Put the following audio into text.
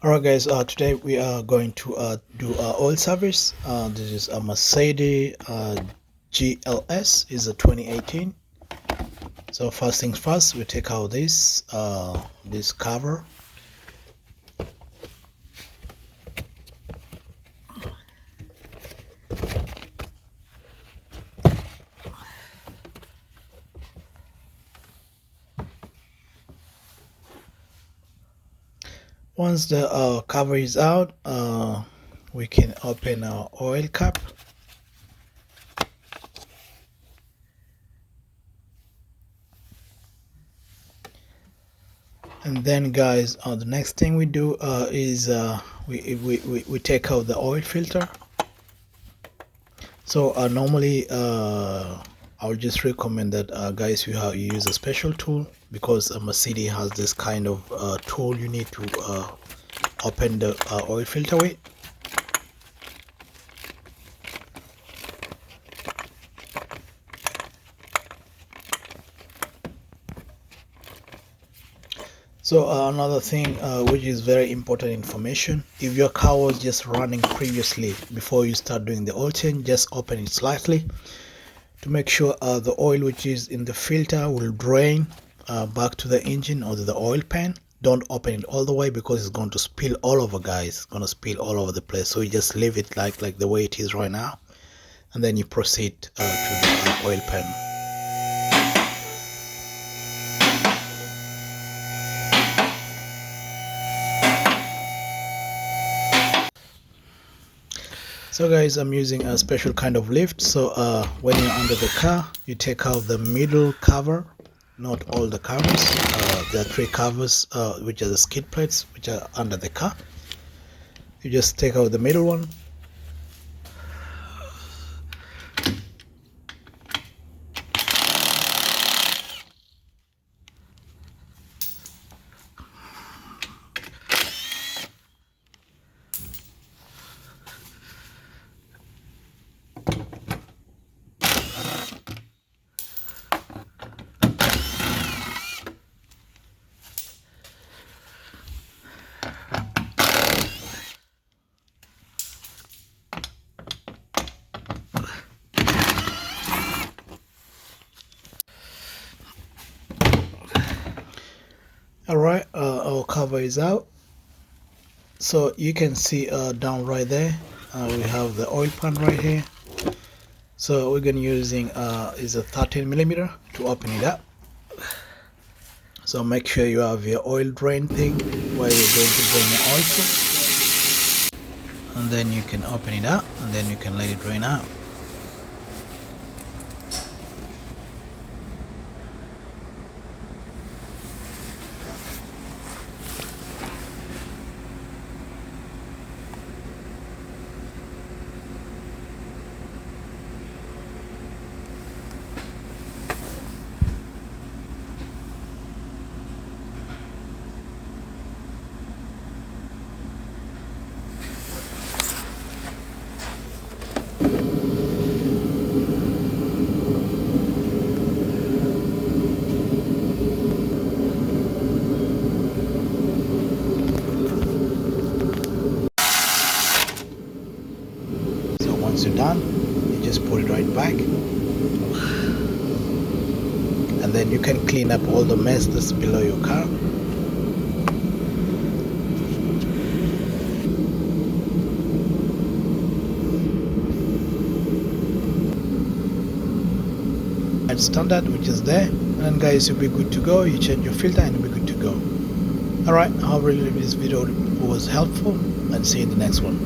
Alright guys, today we are going to do oil service. This is a Mercedes GLS, is a 2018. So first things first, we take out this cover. Once the cover is out, we can open our oil cap. And then guys, the next thing we do is we take out the oil filter. So normally I would just recommend that guys, you use a special tool, because a Mercedes has this kind of tool you need to open the oil filter with. So another thing which is very important information, if your car was just running previously, before you start doing the oil change, just open it slightly to make sure the oil which is in the filter will drain back to the engine or to the oil pan. Don't open it all the way, because it's going to spill all over, guys. It's going to spill all over the place. So you just leave it like the way it is right now, and then you proceed to the oil pan. So guys, I'm using a special kind of lift. So when you're under the car, you take out the middle cover, not all the covers. There are 3 covers which are the skid plates which are under the car. You just take out the middle one. Alright, our cover is out. So you can see down right there, we have the oil pan right here. So we're going to using is a 13mm to open it up. So make sure you have your oil drain thing where you're going to drain your oil to, and then you can open it up, and then you can let it drain out. Once you're done, you just put it right back, and then you can clean up all the mess that's below your car. And standard which is there, and guys, you'll be good to go. You change your filter and you'll be good to go. Alright, I hope really this video was helpful, and see you in the next one.